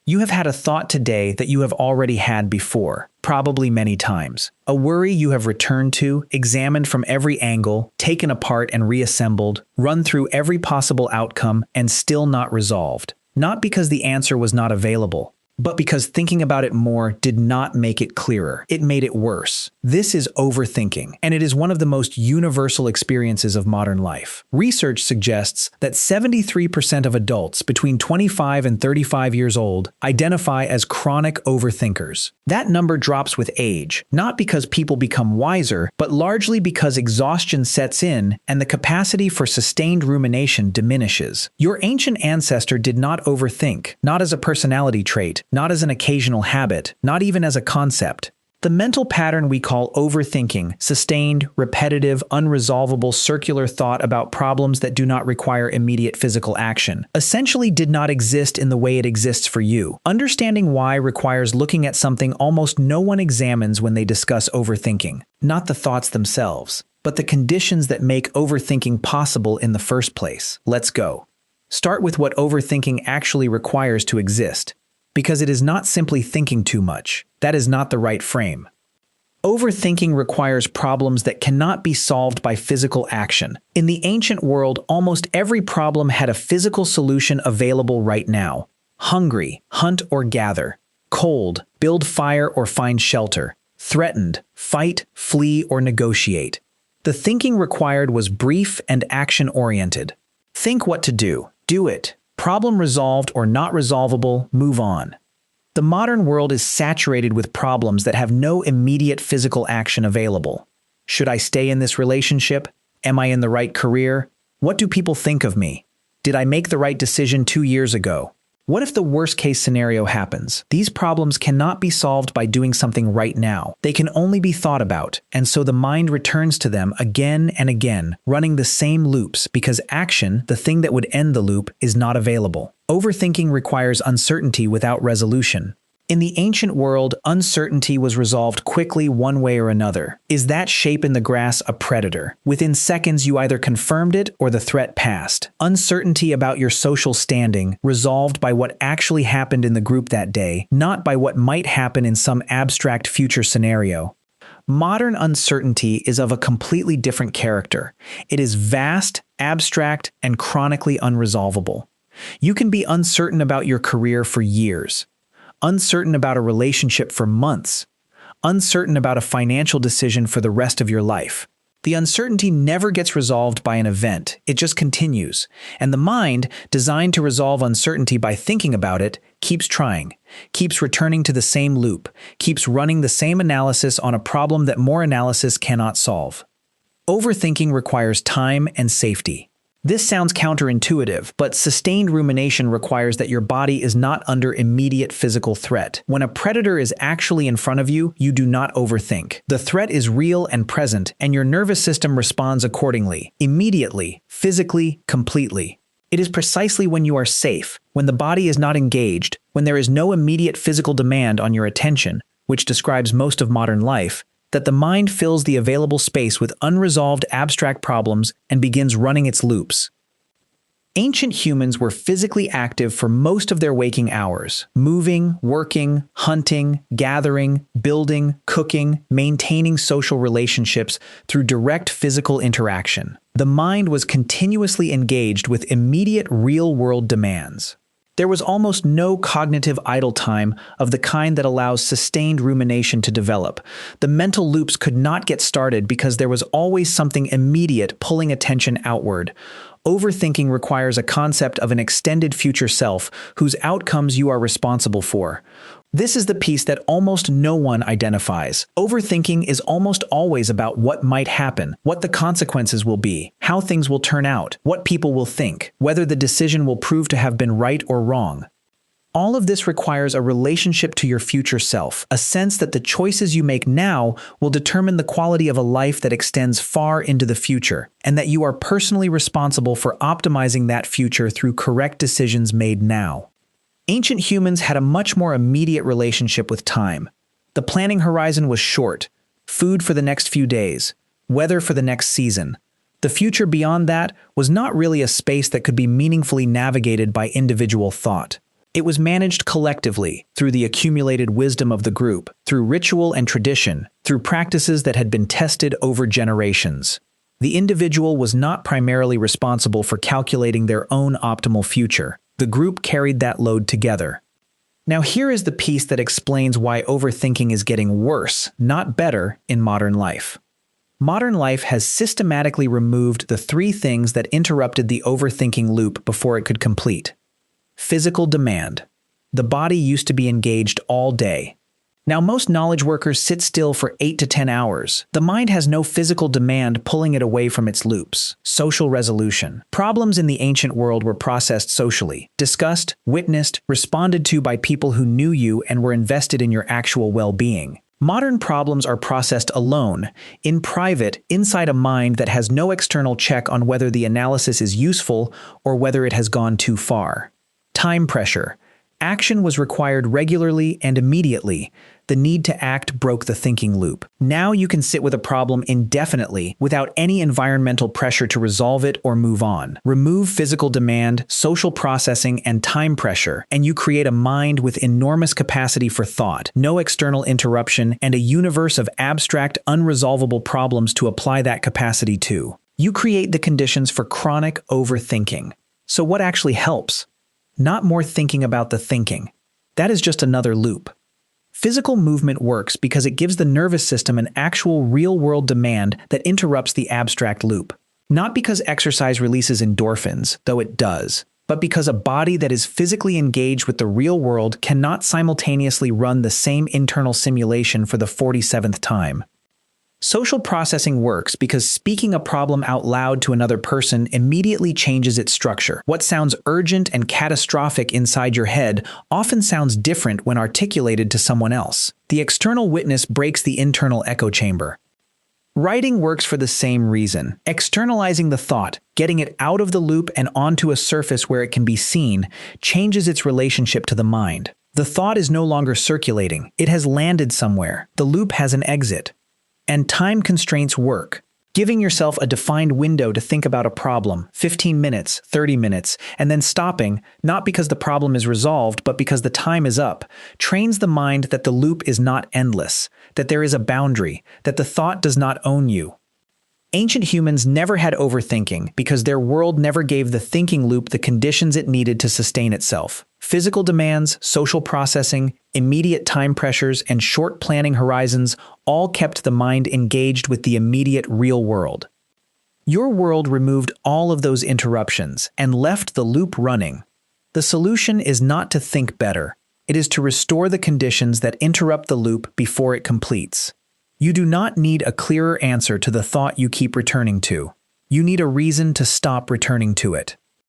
You have had a thought today that you have already had before, probably many times. A worry you have returned to, examined from every angle, taken apart and reassembled, run through every possible outcome, and still not resolved. Not because the answer was not available, but because thinking about it more did not make it clearer. It made it worse. This is overthinking, and it is one of the most universal experiences of modern life. Research suggests that 73% of adults between 25 and 35 years old identify as chronic overthinkers. That number drops with age, not because people become wiser, but largely because exhaustion sets in and the capacity for sustained rumination diminishes. Your ancient ancestor did not overthink, not as a personality trait, not as an occasional habit, not even as a concept. The mental pattern we call overthinking, sustained, repetitive, unresolvable circular thought about problems that do not require immediate physical action, essentially did not exist in the way it exists for you. Understanding why requires looking at something almost no one examines when they discuss overthinking. Not the thoughts themselves, but the conditions that make overthinking possible in the first place. Let's go. Start with what overthinking actually requires to exist. Because it is not simply thinking too much. That is not the right frame. Overthinking requires problems that cannot be solved by physical action. In the ancient world, almost every problem had a physical solution available right now. Hungry, hunt or gather. Cold, build fire or find shelter. Threatened, fight, flee or negotiate. The thinking required was brief and action-oriented. Think what to do. Do it. Problem resolved or not resolvable, move on. The modern world is saturated with problems that have no immediate physical action available. Should I stay in this relationship? Am I in the right career? What do people think of me? Did I make the right decision 2 years ago? What if the worst-case scenario happens? These problems cannot be solved by doing something right now. They can only be thought about, and so the mind returns to them again and again, running the same loops because action, the thing that would end the loop, is not available. Overthinking requires uncertainty without resolution. In the ancient world, uncertainty was resolved quickly one way or another. Is that shape in the grass a predator? Within seconds, you either confirmed it or the threat passed. Uncertainty about your social standing, resolved by what actually happened in the group that day, not by what might happen in some abstract future scenario. Modern uncertainty is of a completely different character. It is vast, abstract, and chronically unresolvable. You can be uncertain about your career for years. Uncertain about a relationship for months, uncertain about a financial decision for the rest of your life. The uncertainty never gets resolved by an event, it just continues. And the mind, designed to resolve uncertainty by thinking about it, keeps trying, keeps returning to the same loop, keeps running the same analysis on a problem that more analysis cannot solve. Overthinking requires time and safety. This sounds counterintuitive, but sustained rumination requires that your body is not under immediate physical threat. When a predator is actually in front of you, you do not overthink. The threat is real and present, and your nervous system responds accordingly, immediately, physically, completely. It is precisely when you are safe, when the body is not engaged, when there is no immediate physical demand on your attention, which describes most of modern life, that the mind fills the available space with unresolved abstract problems and begins running its loops. Ancient humans were physically active for most of their waking hours, moving, working, hunting, gathering, building, cooking, maintaining social relationships through direct physical interaction. The mind was continuously engaged with immediate real-world demands. There was almost no cognitive idle time of the kind that allows sustained rumination to develop. The mental loops could not get started because there was always something immediate pulling attention outward. Overthinking requires a concept of an extended future self whose outcomes you are responsible for. This is the piece that almost no one identifies. Overthinking is almost always about what might happen, what the consequences will be, how things will turn out, what people will think, whether the decision will prove to have been right or wrong. All of this requires a relationship to your future self, a sense that the choices you make now will determine the quality of a life that extends far into the future, and that you are personally responsible for optimizing that future through correct decisions made now. Ancient humans had a much more immediate relationship with time. The planning horizon was short: food for the next few days, weather for the next season. The future beyond that was not really a space that could be meaningfully navigated by individual thought. It was managed collectively, through the accumulated wisdom of the group, through ritual and tradition, through practices that had been tested over generations. The individual was not primarily responsible for calculating their own optimal future. The group carried that load together. Now here is the piece that explains why overthinking is getting worse, not better, in modern life. Modern life has systematically removed the three things that interrupted the overthinking loop before it could complete. Physical demand. The body used to be engaged all day. Now most knowledge workers sit still for 8 to 10 hours. The mind has no physical demand pulling it away from its loops. Social resolution. Problems in the ancient world were processed socially, discussed, witnessed, responded to by people who knew you and were invested in your actual well-being. Modern problems are processed alone, in private, inside a mind that has no external check on whether the analysis is useful or whether it has gone too far. Time pressure. Action was required regularly and immediately. The need to act broke the thinking loop. Now you can sit with a problem indefinitely without any environmental pressure to resolve it or move on. Remove physical demand, social processing, and time pressure, and you create a mind with enormous capacity for thought, no external interruption, and a universe of abstract, unresolvable problems to apply that capacity to. You create the conditions for chronic overthinking. So what actually helps? Not more thinking about the thinking. That is just another loop. Physical movement works because it gives the nervous system an actual real-world demand that interrupts the abstract loop. Not because exercise releases endorphins, though it does, but because a body that is physically engaged with the real world cannot simultaneously run the same internal simulation for the 47th time. Social processing works because speaking a problem out loud to another person immediately changes its structure. What sounds urgent and catastrophic inside your head often sounds different when articulated to someone else. The external witness breaks the internal echo chamber. Writing works for the same reason. Externalizing the thought, getting it out of the loop and onto a surface where it can be seen, changes its relationship to the mind. The thought is no longer circulating. It has landed somewhere. The loop has an exit. And time constraints work. Giving yourself a defined window to think about a problem, 15 minutes, 30 minutes, and then stopping, not because the problem is resolved, but because the time is up, trains the mind that the loop is not endless, that there is a boundary, that the thought does not own you. Ancient humans never had overthinking because their world never gave the thinking loop the conditions it needed to sustain itself. Physical demands, social processing, immediate time pressures, and short planning horizons all kept the mind engaged with the immediate real world. Your world removed all of those interruptions and left the loop running. The solution is not to think better. It is to restore the conditions that interrupt the loop before it completes. You do not need a clearer answer to the thought you keep returning to. You need a reason to stop returning to it.